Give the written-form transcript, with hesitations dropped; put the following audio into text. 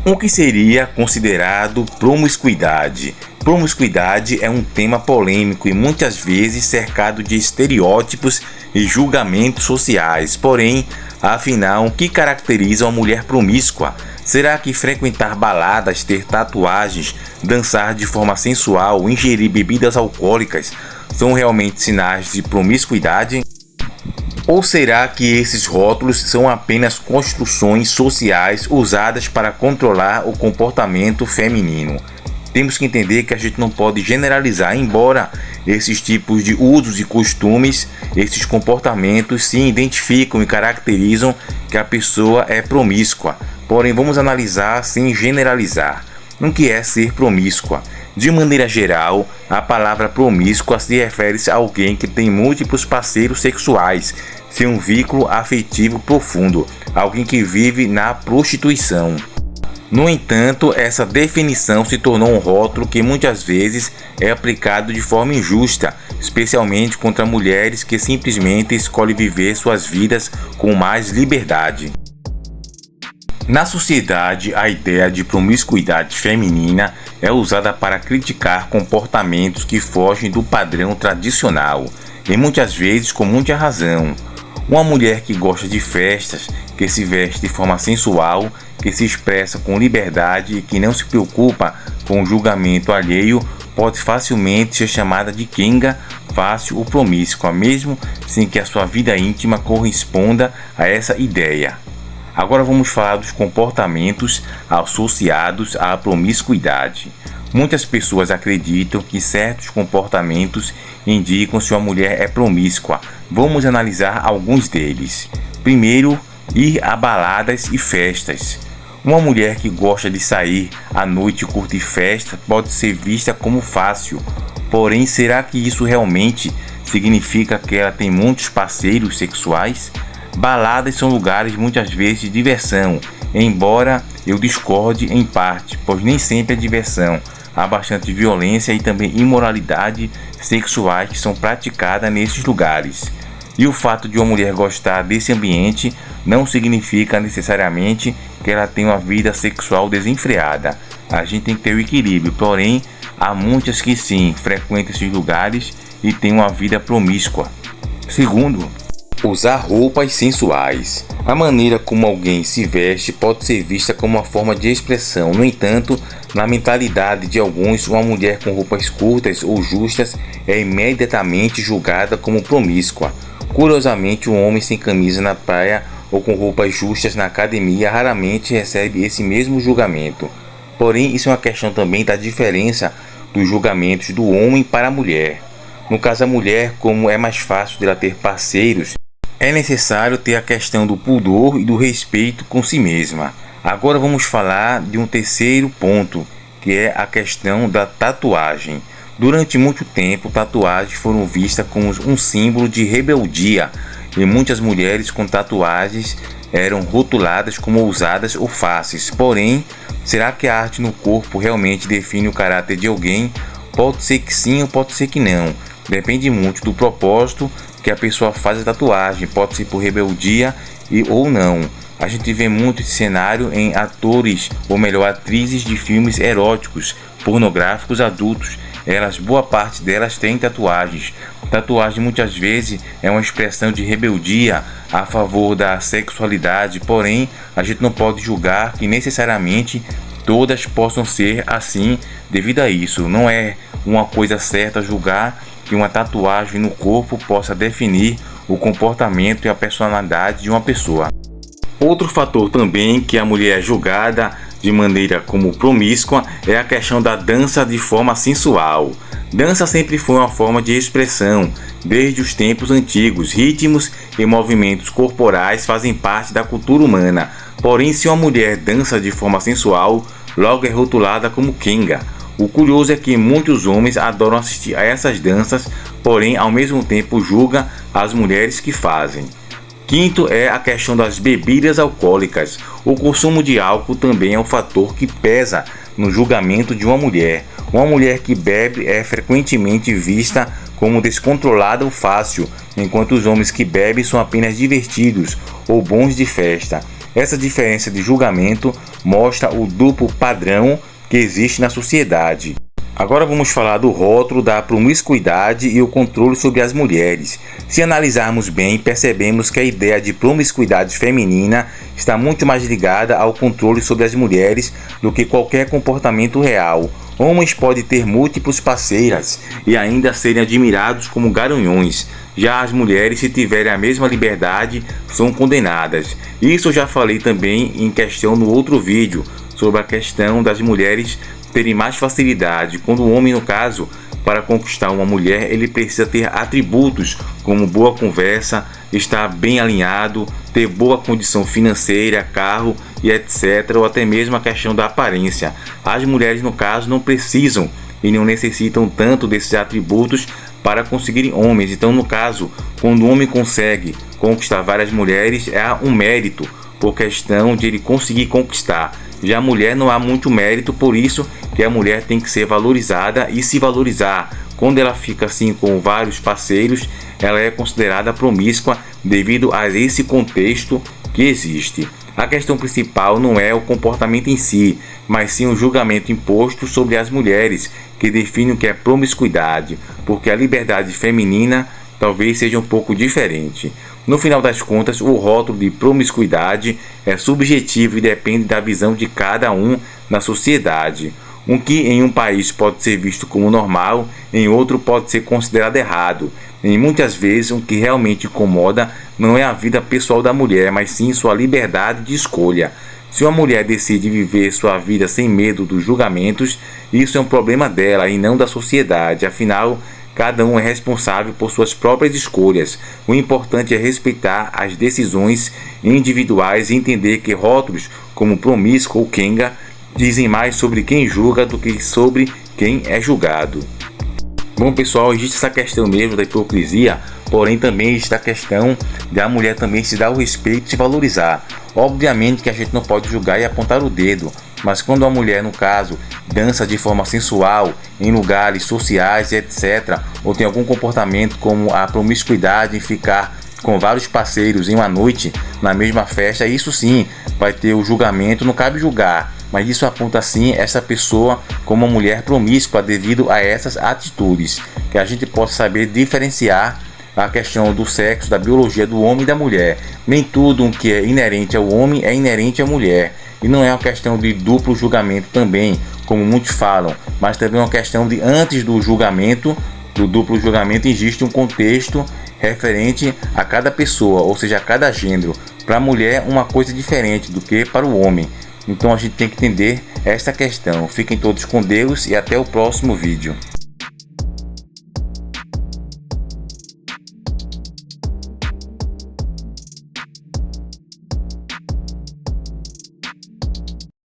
O que seria considerado promiscuidade? Promiscuidade é um tema polêmico e muitas vezes cercado de estereótipos e julgamentos sociais. Porém, afinal, o que caracteriza uma mulher promíscua? Será que frequentar baladas, ter tatuagens, dançar de forma sensual, ingerir bebidas alcoólicas são realmente sinais de promiscuidade? Ou será que esses rótulos são apenas construções sociais usadas para controlar o comportamento feminino? Temos que entender que a gente não pode generalizar, embora esses tipos de usos e costumes, esses comportamentos se identificam e caracterizam que a pessoa é promíscua. Porém, vamos analisar sem generalizar. O que é ser promíscua? De maneira geral, a palavra promíscua se refere a alguém que tem múltiplos parceiros sexuais, sem um vínculo afetivo profundo, alguém que vive na prostituição. No entanto, essa definição se tornou um rótulo que muitas vezes é aplicado de forma injusta, especialmente contra mulheres que simplesmente escolhem viver suas vidas com mais liberdade. Na sociedade, a ideia de promiscuidade feminina é usada para criticar comportamentos que fogem do padrão tradicional, e muitas vezes com muita razão. Uma mulher que gosta de festas, que se veste de forma sensual, que se expressa com liberdade e que não se preocupa com o julgamento alheio, pode facilmente ser chamada de quenga, fácil ou promíscua, mesmo sem que a sua vida íntima corresponda a essa ideia. Agora vamos falar dos comportamentos associados à promiscuidade. Muitas pessoas acreditam que certos comportamentos indicam se uma mulher é promíscua. Vamos analisar alguns deles. Primeiro, ir a baladas e festas. Uma mulher que gosta de sair à noite e curtir festa pode ser vista como fácil. Porém, será que isso realmente significa que ela tem muitos parceiros sexuais? Baladas são lugares muitas vezes de diversão, embora eu discorde em parte, pois nem sempre é diversão. Há bastante violência e também imoralidade sexuais que são praticadas nesses lugares. E o fato de uma mulher gostar desse ambiente não significa necessariamente que ela tenha uma vida sexual desenfreada. A gente tem que ter o equilíbrio, porém, há muitas que sim, frequentam esses lugares e têm uma vida promíscua. Segundo, usar roupas sensuais. A maneira como alguém se veste pode ser vista como uma forma de expressão. No entanto, na mentalidade de alguns, uma mulher com roupas curtas ou justas é imediatamente julgada como promíscua. Curiosamente, um homem sem camisa na praia ou com roupas justas na academia raramente recebe esse mesmo julgamento. Porém, isso é uma questão também da diferença dos julgamentos do homem para a mulher. No caso da mulher, como é mais fácil dela ter parceiros, é necessário ter a questão do pudor e do respeito com si mesma. Agora vamos falar de um terceiro ponto, que é a questão da tatuagem. Durante muito tempo, tatuagens foram vistas como um símbolo de rebeldia, e muitas mulheres com tatuagens eram rotuladas como ousadas ou fáceis. Porém, será que a arte no corpo realmente define o caráter de alguém? Pode ser que sim ou pode ser que não. Depende muito do propósito que a pessoa faz a tatuagem, pode ser por rebeldia ou não. A gente vê muito esse cenário em atores, ou melhor, atrizes de filmes eróticos, pornográficos adultos. Boa parte delas têm tatuagens. Tatuagem muitas vezes é uma expressão de rebeldia a favor da sexualidade, porém a gente não pode julgar que necessariamente todas possam ser assim devido a isso. Não é uma coisa certa julgar que uma tatuagem no corpo possa definir o comportamento e a personalidade de uma pessoa. Outro fator também que a mulher é julgada de maneira como promíscua é a questão da dança de forma sensual. Dança sempre foi uma forma de expressão, desde os tempos antigos. Ritmos e movimentos corporais fazem parte da cultura humana. Porém, se uma mulher dança de forma sensual, logo é rotulada como quenga. O curioso é que muitos homens adoram assistir a essas danças, porém ao mesmo tempo julgam as mulheres que fazem. Quinto é a questão das bebidas alcoólicas. O consumo de álcool também é um fator que pesa no julgamento de uma mulher. Uma mulher que bebe é frequentemente vista como descontrolada ou fácil, enquanto os homens que bebem são apenas divertidos ou bons de festa. Essa diferença de julgamento mostra o duplo padrão que existe na sociedade. Agora vamos falar do rótulo da promiscuidade e o controle sobre as mulheres. Se analisarmos bem, percebemos que a ideia de promiscuidade feminina está muito mais ligada ao controle sobre as mulheres do que qualquer comportamento real. Homens podem ter múltiplas parceiras e ainda serem admirados como garanhões. Já as mulheres, se tiverem a mesma liberdade, são condenadas. Isso eu já falei também em questão no outro vídeo, sobre a questão das mulheres terem mais facilidade, quando o homem, no caso, para conquistar uma mulher, ele precisa ter atributos como boa conversa, estar bem alinhado, ter boa condição financeira, carro e etc, ou até mesmo a questão da aparência. As mulheres, no caso, não precisam e não necessitam tanto desses atributos para conseguirem homens. Então, no caso, quando o homem consegue conquistar várias mulheres, é um mérito por questão de ele conseguir conquistar. Já a mulher não há muito mérito, por isso que a mulher tem que ser valorizada e se valorizar. Quando ela fica assim com vários parceiros, ela é considerada promíscua devido a esse contexto que existe. A questão principal não é o comportamento em si, mas sim o julgamento imposto sobre as mulheres, que define o que é promiscuidade, porque a liberdade feminina talvez seja um pouco diferente. No final das contas, o rótulo de promiscuidade é subjetivo e depende da visão de cada um na sociedade. O que em um país pode ser visto como normal, em outro pode ser considerado errado. E muitas vezes o que realmente incomoda não é a vida pessoal da mulher, mas sim sua liberdade de escolha. Se uma mulher decide viver sua vida sem medo dos julgamentos, isso é um problema dela e não da sociedade. Afinal, cada um é responsável por suas próprias escolhas. O importante é respeitar as decisões individuais e entender que rótulos como promíscuo ou quenga dizem mais sobre quem julga do que sobre quem é julgado. Bom pessoal, existe essa questão mesmo da hipocrisia, porém também existe a questão da mulher também se dar o respeito e se valorizar. Obviamente que a gente não pode julgar e apontar o dedo, mas quando a mulher, no caso, dança de forma sensual em lugares sociais, etc., ou tem algum comportamento como a promiscuidade em ficar com vários parceiros em uma noite na mesma festa, isso sim vai ter o julgamento, não cabe julgar, mas isso aponta sim essa pessoa como uma mulher promíscua devido a essas atitudes, que a gente possa saber diferenciar a questão do sexo, da biologia do homem e da mulher. Nem tudo o que é inerente ao homem é inerente à mulher. E não é uma questão de duplo julgamento também, como muitos falam, mas também é uma questão de antes do julgamento, do duplo julgamento, existe um contexto referente a cada pessoa, ou seja, a cada gênero. Para a mulher, uma coisa diferente do que para o homem. Então a gente tem que entender esta questão. Fiquem todos com Deus e até o próximo vídeo.